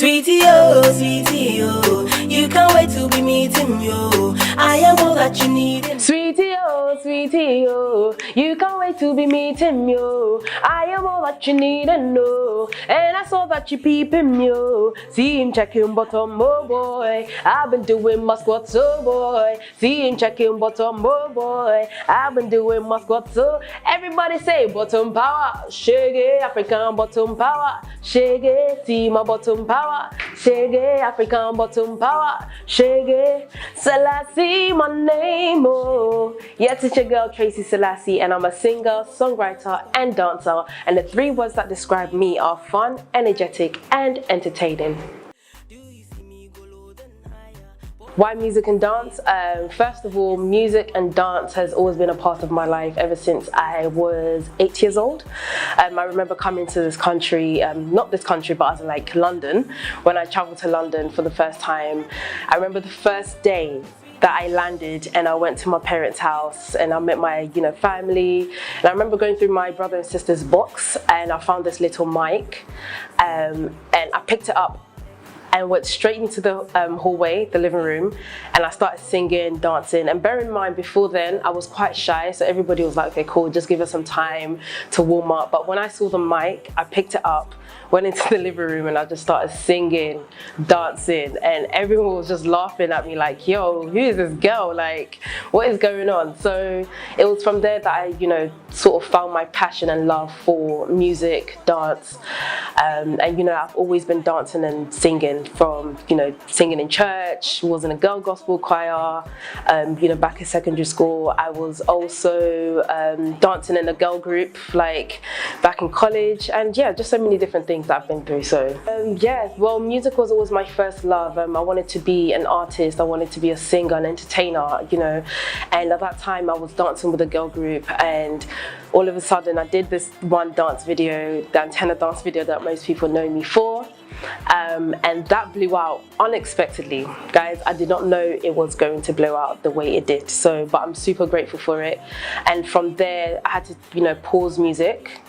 sweetie, oh, you can't wait to be meeting you. I am all that you need. Sweetie, oh, you can't wait to be meeting you. I am all that you need and know. And I saw that you peeping you. See him checking bottom, oh boy. I've been doing my squats, oh boy. See him checking bottom, oh boy. I've been doing my squats, oh. Everybody say bottom power, shake it, African bottom power, shake it, see my bottom power, shake it, African bottom power, shake it. Selasi, my name, oh. Yes, it's your girl Trayc Selasi, and I'm a singer, songwriter, and dancer. And the three words that describe me are fun, energetic, and entertaining. Why music and dance? First of all, music and dance has always been a part of my life ever since I was 8 years old. I remember coming to this country, not this country, but as in like London. When I traveled to London for the first time, I remember the first day that I landed and I went to my parents' house and I met my family, and I remember going through my brother and sister's box and I found this little mic, and I picked it up and went straight into the hallway, the living room, and I started singing, dancing. And bear in mind, before then, I was quite shy, so everybody was like, okay, cool, just give us some time to warm up. But when I saw the mic, I picked it up, went into the living room, and I just started singing, dancing, and everyone was just laughing at me like, yo, who is this girl? Like, what is going on? So it was from there that I, sort of found my passion and love for music, dance, and I've always been dancing and singing, from singing in church, was in a girl gospel choir, back in secondary school. I was also dancing in a girl group like back in college, and yeah, just so many different things that I've been through. So well, music was always my first love. I wanted to be an artist, I wanted to be a singer, an entertainer, and at that time I was dancing with a girl group, and all of a sudden I did this one dance video, the antenna dance video that most people know me for. And that blew out unexpectedly. Guys, I did not know it was going to blow out the way it did. But I'm super grateful for it. And from there, I had to, pause music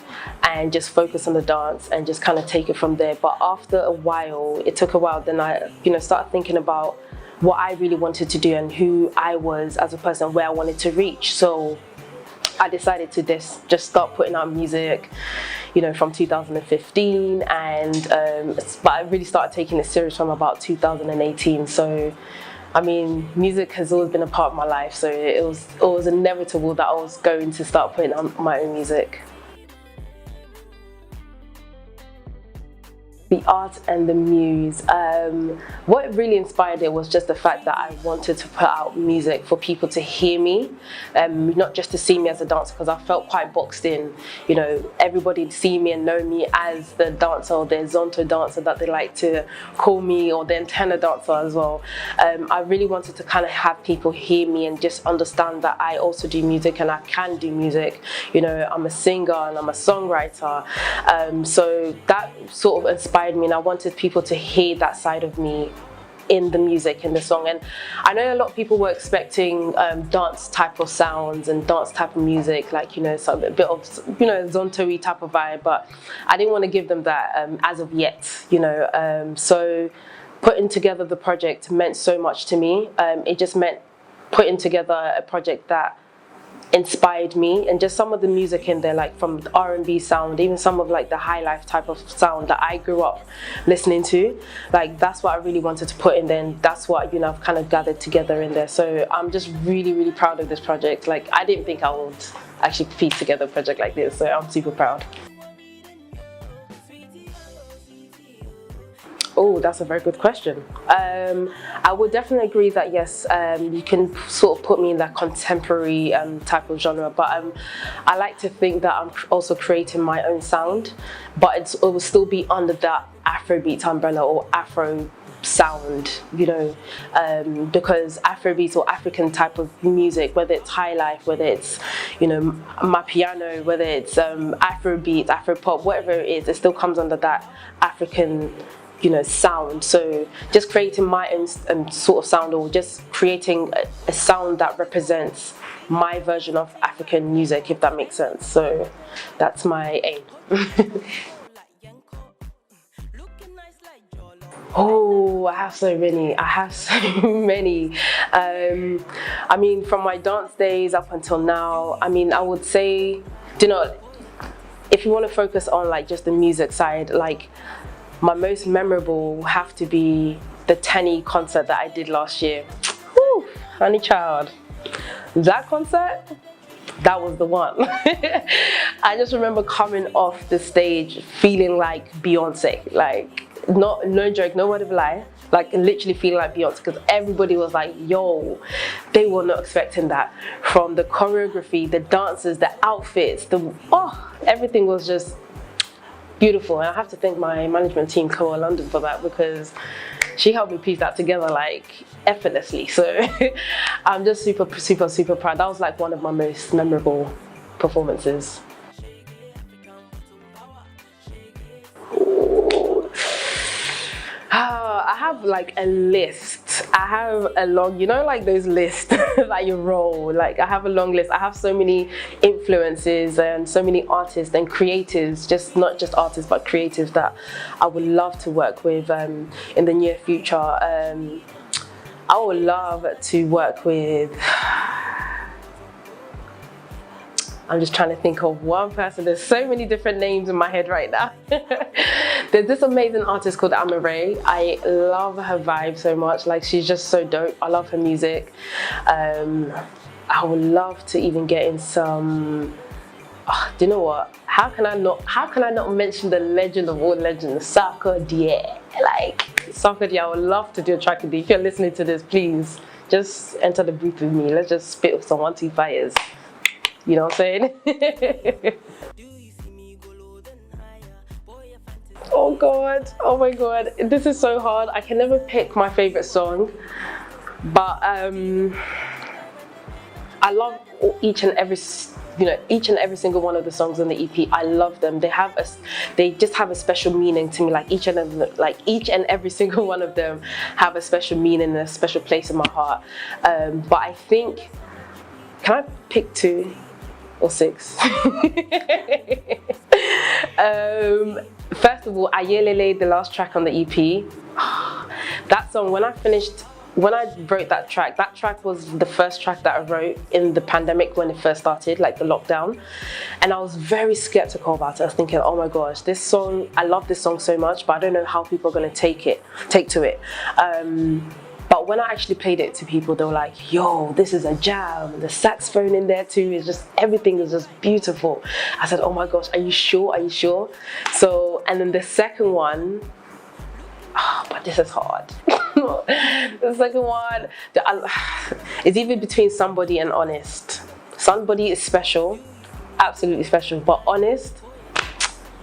and just focus on the dance and just kind of take it from there. But after a while, it took a while, then I, started thinking about what I really wanted to do and who I was as a person, where I wanted to reach. So I decided to just start putting out music, from 2015, and but I really started taking it serious from about 2018. So, I mean, music has always been a part of my life. So it was inevitable that I was going to start putting out my own music. The Art and the Muse. What really inspired it was just the fact that I wanted to put out music for people to hear me, not just to see me as a dancer, because I felt quite boxed in. Everybody see me and know me as the dancer, or the zonto dancer that they like to call me, or the antenna dancer as well. I really wanted to kind of have people hear me and just understand that I also do music and I can do music. I'm a singer and I'm a songwriter. So that sort of inspired me, and I wanted people to hear that side of me in the music, in the song. And I know a lot of people were expecting dance type of sounds and dance type of music, like some a bit of zonto-y type of vibe, but I didn't want to give them that as of yet. So putting together the project meant so much to me. It just meant putting together a project that inspired me, and just some of the music in there, like from the R&B sound, even some of like the high life type of sound that I grew up listening to, like that's what I really wanted to put in there, and that's what I've kind of gathered together in there. So I'm just really proud of this project. Like, I didn't think I would actually piece together a project like this, so I'm super proud. Oh, that's a very good question. I would definitely agree that yes, you can sort of put me in that contemporary type of genre, but I like to think that I'm also creating my own sound, but it will still be under that Afrobeat umbrella or Afro sound, because Afrobeat or African type of music, whether it's high life, whether it's my piano, whether it's Afrobeat, Afropop, whatever it is, it still comes under that African sound. So just creating my own sort of sound, or just creating a sound that represents my version of African music, if that makes sense. So that's my aim. Oh, I have so many. I have so many. I mean, from my dance days up until now, I mean, I would say, you know, if you want to focus on like just the music side, like my most memorable will have to be the Tenny concert that I did last year. Woo, honey child. That concert, that was the one. I just remember coming off the stage feeling like Beyonce, like no joke, no word of a lie, like literally feeling like Beyonce, because everybody was like, yo, they were not expecting that. From the choreography, the dances, the outfits, everything was just beautiful. And I have to thank my management team, Koa London, for that, because she helped me piece that together like effortlessly. So I'm just super proud. That was like one of my most memorable performances. I have like a list. I have a long, you know, like those lists that you roll. Like I have a long list. I have so many influences and so many artists and creatives, just not just artists but creatives that I would love to work with in the near future. I would love to work with, I'm just trying to think of one person. There's so many different names in my head right now. There's this amazing artist called Amaray. I love her vibe so much. Like, she's just so dope. I love her music. I would love to even get in some, do you know what? How can I not mention the legend of all legends, Sarkodie? Like, Sarkodie, I would love to do a track with you. If you're listening to this, please just enter the booth with me. Let's just spit with some 1, 2 fires. You know what I'm saying? Oh God, oh my God, this is so hard. I can never pick my favorite song, but I love each and every single one of the songs on the EP. I love them. They just have a special meaning to me. Like each and every single one of them have a special meaning and a special place in my heart. But I think, can I pick 2 or 6? First of all, Ayelele, the last track on the EP. That song, when I wrote that track was the first track that I wrote in the pandemic when it first started, like the lockdown. And I was very skeptical about it. I was thinking, oh my gosh, this song, I love this song so much, but I don't know how people are gonna take to it. But when I actually played it to people, they were like, yo, this is a jam. The saxophone in there too, is just, everything is just beautiful. I said, oh my gosh, are you sure? Are you sure? So, and then the second one, but this is hard. The second one, it's even between Somebody and Honest. Somebody is special, absolutely special, but Honest,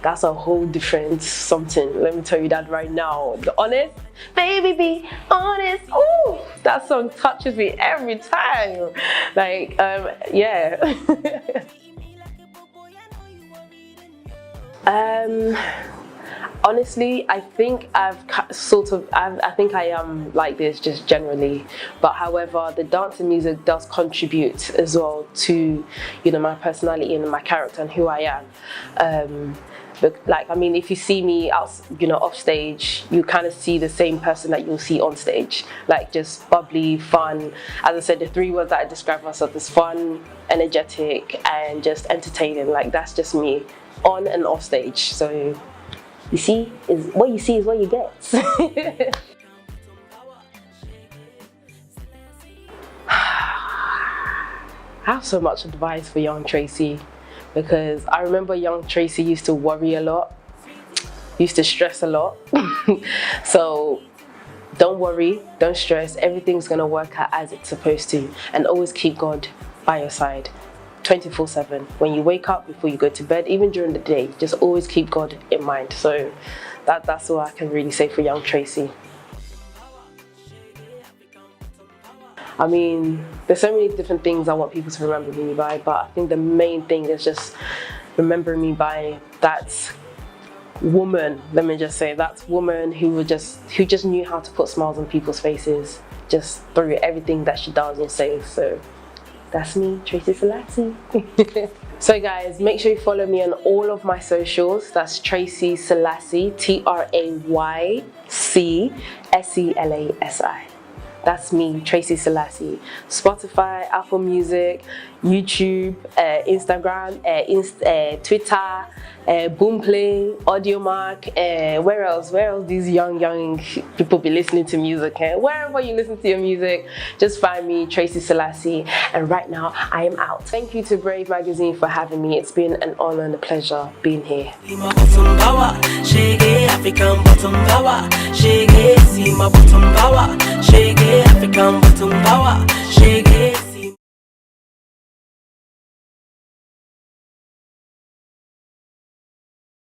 that's a whole different something. Let me tell you that right now. The Honest, baby, be honest. Ooh, that song touches me every time. Like, yeah. Honestly, I think I think I am like this just generally, but however, the dance and music does contribute as well to, you know, my personality and my character and who I am. But like, I mean, if you see me out, you know, off stage, you kind of see the same person that you'll see on stage, like just bubbly, fun. As I said, the 3 words that I describe myself as fun, energetic, and just entertaining. Like, that's just me on and off stage. So you see, what you see is what you get. I have so much advice for young Tracy, because I remember young Tracy used to worry a lot, used to stress a lot. So don't worry, don't stress, everything's gonna work out as it's supposed to, and always keep God by your side 24/7. When you wake up, before you go to bed, even during the day, just always keep God in mind. So that's all I can really say for young Tracy. I mean, there's so many different things I want people to remember me by, but I think the main thing is just remember me by that woman, let me just say, that woman who just knew how to put smiles on people's faces, just through everything that she does and says. So that's me, Trayc Selasi. So guys, make sure you follow me on all of my socials. That's Trayc Selasi, TRAYC SELASI. That's me, Trayc Selasi. Spotify, Apple Music, YouTube, Instagram, Twitter, Boomplay, Audiomack, where else these young people be listening to music? Wherever you listen to your music, just find me, Trayc Selasi. And right now, I am out. Thank you to Brave Magazine for having me. It's been an honor and a pleasure being here. African bottom power,